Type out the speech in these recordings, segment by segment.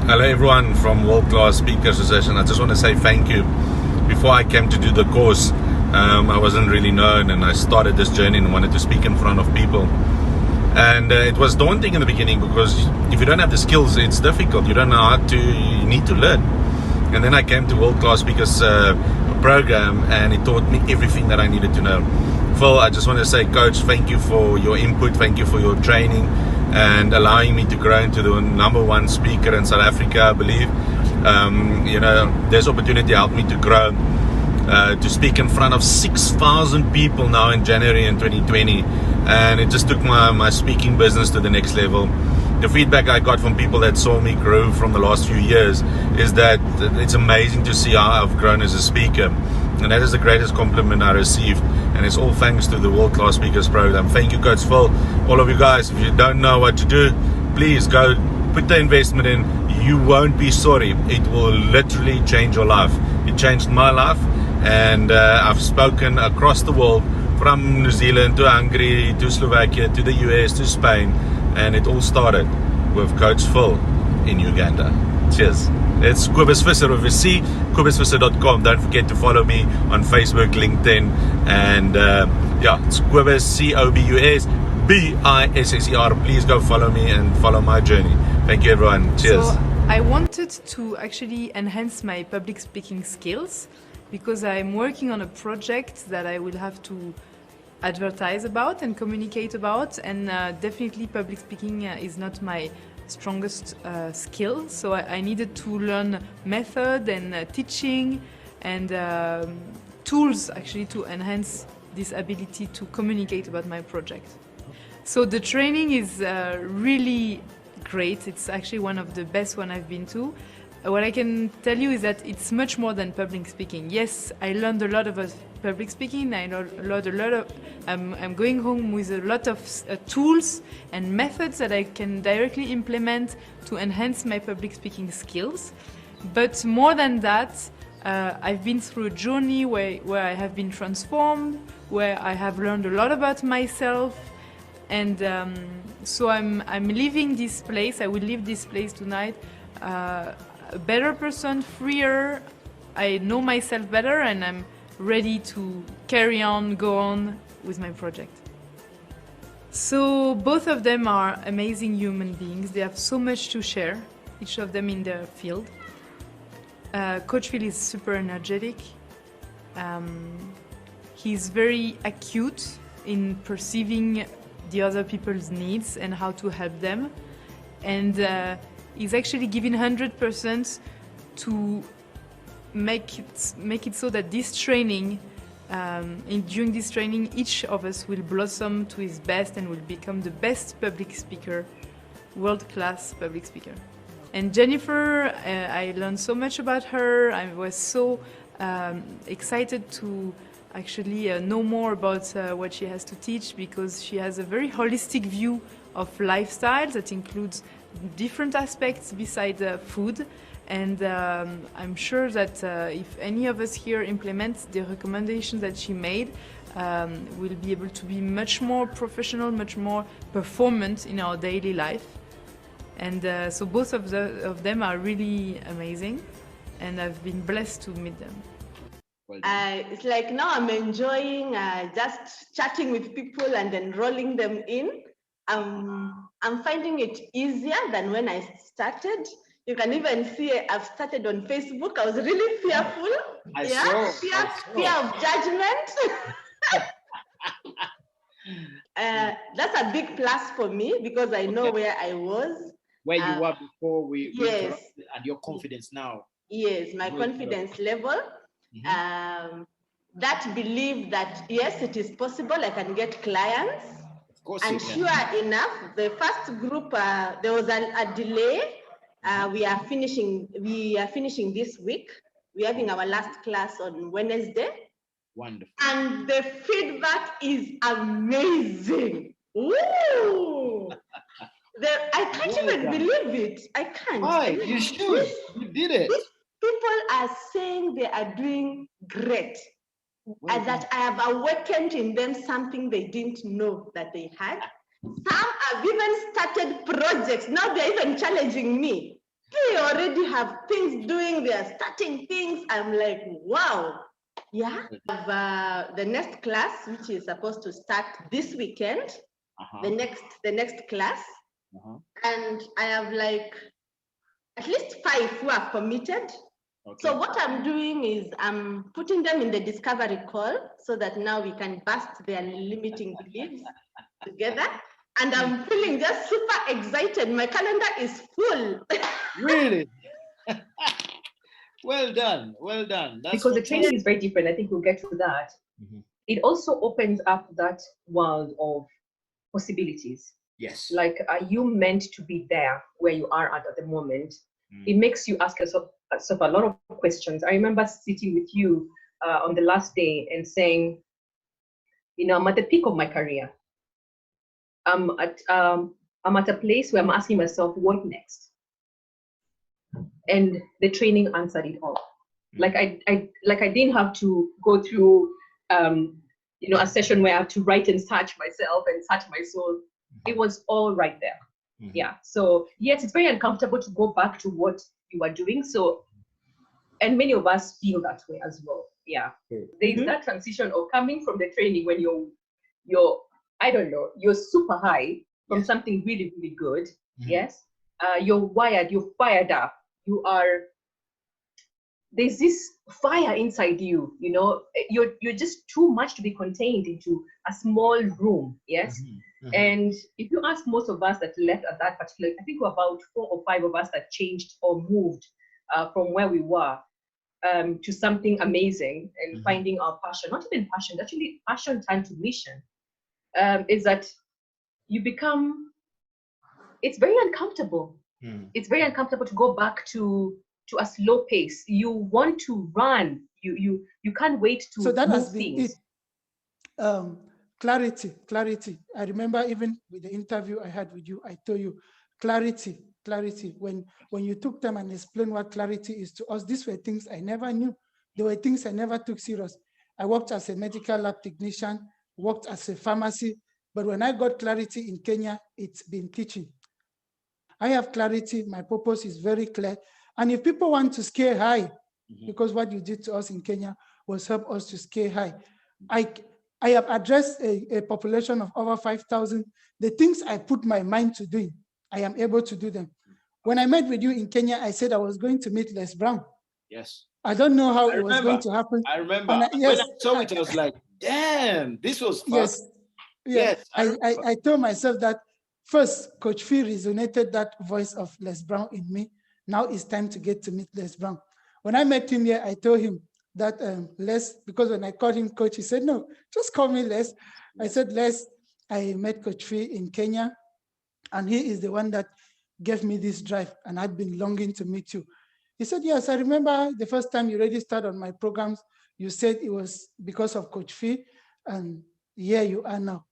Hello everyone from World Class Speakers Association. I just want to say thank you. Before I came to do the course, I wasn't really known, and I started this journey and wanted to speak in front of people. And it was daunting in the beginning because if you don't have the skills, it's difficult. You don't know how to, you need to learn. And then I came to World Class Speakers program, and it taught me everything that I needed to know. Phill, I just want to say, Coach, thank you for your input, thank you for your training and allowing me to grow into the #1 speaker in South Africa, I believe. This opportunity helped me to grow, to speak in front of 6,000 people now in January in 2020. And it just took my speaking business to the next level. The feedback I got from people that saw me grow from the last few years is that it's amazing to see how I've grown as a speaker. And that is the greatest compliment I received. And it's all thanks to the World Class Speakers program. Thank you, Coach Phill. All of you guys, if you don't know what to do, please go put the investment in. You won't be sorry. It will literally change your life. It changed my life. And I've spoken across the world, from New Zealand to Hungary to Slovakia to the US to Spain. And it all started with Coach Phill in Uganda. Cheers. It's Cobus Visser with a C, cobusvisser.com. Don't forget to follow me on Facebook, LinkedIn, and it's Cobus, COBUSBISSER. Please go follow me and follow my journey. Thank you, everyone. Cheers. So I wanted to actually enhance my public speaking skills because I'm working on a project that I will have to advertise about and communicate about, and definitely public speaking is not my strongest skill, so I needed to learn method and teaching and tools actually to enhance this ability to communicate about my project. So the training is really great. It's actually one of the best one I've been to. What I can tell you is that it's much more than public speaking. Yes, I learned a lot about public speaking. I learned a lot of. I'm going home with a lot of tools and methods that I can directly implement to enhance my public speaking skills. But more than that, I've been through a journey where I have been transformed, where I have learned a lot about myself, and so I'm leaving this place. I will leave this place tonight. A better person, freer. I know myself better, and I'm ready to go on with my project. So both of them are amazing human beings. They have so much to share, each of them in their field. Coach Phill is super energetic. He's very acute in perceiving the other people's needs and how to help them. And he's actually giving 100% to make it so that this training, during this training, each of us will blossom to his best and will become the best public speaker, world-class public speaker. And Jennifer, I learned so much about her. I was so excited to actually know more about what she has to teach, because she has a very holistic view of lifestyle that includes different aspects beside food. And I'm sure that if any of us here implement the recommendations that she made, we'll be able to be much more professional, much more performant in our daily life. And so both of them are really amazing, and I've been blessed to meet them. It's like now I'm enjoying just chatting with people and then rolling them in. I'm finding it easier than when I started. You can even see I've started on Facebook. I was really fearful. Fear of judgment. That's a big plus for me because I know where I was. Where you were before yes. And your confidence now. Yes, my confidence level. Mm-hmm. That belief that yes, it is possible, I can get clients. Of course. And sure enough, the first group, there was a delay. We are finishing this week. We're having our last class on Wednesday. Wonderful. And the feedback is amazing. Ooh. I can't even believe it. I can't. Why? You should. You did it. People are saying they are doing great. And that I have awakened in them something they didn't know that they had. Some have even started projects. Now they're even challenging me. already have things doing, they are starting things. I'm like, wow. Yeah. The next class, which is supposed to start this weekend, the next class. And I have like at least 5 who are committed. Okay. So what I'm doing is I'm putting them in the discovery call so that now we can bust their limiting beliefs together. And I'm feeling just super excited. My calendar is full. Really? Well done. Well done. That's because the training is very different. I think we'll get to that. It also opens up that world of possibilities. Yes. Like, are you meant to be there where you are at the moment? It makes you ask yourself a lot of questions. I remember sitting with you on the last day and saying, you know, I'm at the peak of my career. I'm at a place where I'm asking myself, what next? And the training answered it all. Like I didn't have to go through you know, a session where I have to write and search myself and search my soul. It was all right there. Yeah. So yes, it's very uncomfortable to go back to what you are doing. So, and many of us feel that way as well. Yeah. There's that transition of coming from the training when you're I don't know, you're super high from something really, really good. Yes. You're wired, you're fired up. There's this fire inside you, you know, you're just too much to be contained into a small room. Yes. And if you ask most of us that left at that particular, I think we're about 4 or 5 of us that changed or moved from where we were to something amazing and finding our passion, not even passion, actually passion turned to mission, is that you become, it's very uncomfortable. It's very uncomfortable to go back to a slow pace. You want to run. You can't wait to so that move has been things. It. Clarity. I remember even with the interview I had with you, I told you clarity. When you took time and explained what clarity is to us, these were things I never knew. There were things I never took serious. I worked as a medical lab technician, worked as a pharmacy, but when I got clarity in Kenya, it's been teaching. I have clarity, my purpose is very clear. And if people want to scale high, because what you did to us in Kenya was help us to scale high. I have addressed a population of over 5,000. The things I put my mind to doing, I am able to do them. When I met with you in Kenya, I said I was going to meet Les Brown. Yes. I don't know how it was going to happen. I remember. Yes, when I saw it, I was like, damn, this was fun. Yes. I told myself that first, Coach Phill resonated that voice of Les Brown in me. Now it's time to get to meet Les Brown. When I met him here, I told him that Les, because when I called him coach, he said, no, just call me Les. I said, Les, I met Coach Phill in Kenya, and he is the one that gave me this drive, and I'd been longing to meet you. He said, yes, I remember the first time you registered on my programs, you said it was because of Coach Phill, and here you are now.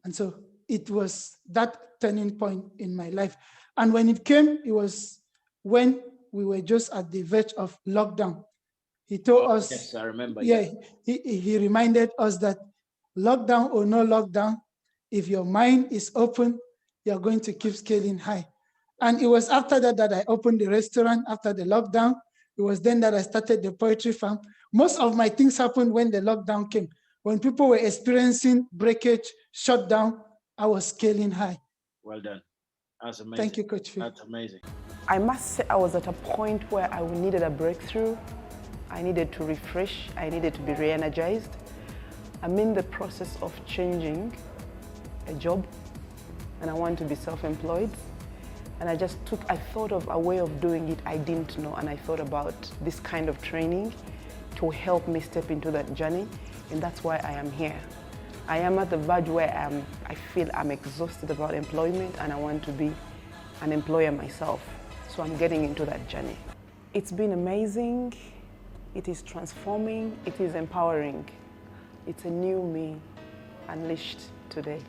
And so it was that turning point in my life. And when it came, it was when we were just at the verge of lockdown. He told us, yes, I remember. Yeah, he reminded us that lockdown or no lockdown, if your mind is open, you're going to keep scaling high. And it was after that that I opened the restaurant after the lockdown. It was then that I started the poetry farm. Most of my things happened when the lockdown came. When people were experiencing breakage, shutdown, I was scaling high. Well done. That's amazing. Thank you, Coach Phill. That's amazing. I must say I was at a point where I needed a breakthrough. I needed to refresh. I needed to be re-energized. I'm in the process of changing a job, and I want to be self-employed. And I thought of a way of doing it I didn't know, and I thought about this kind of training to help me step into that journey, and that's why I am here. I am at the verge where I feel I'm exhausted about employment, and I want to be an employer myself. So I'm getting into that journey. It's been amazing. It is transforming. It is empowering. It's a new me unleashed today.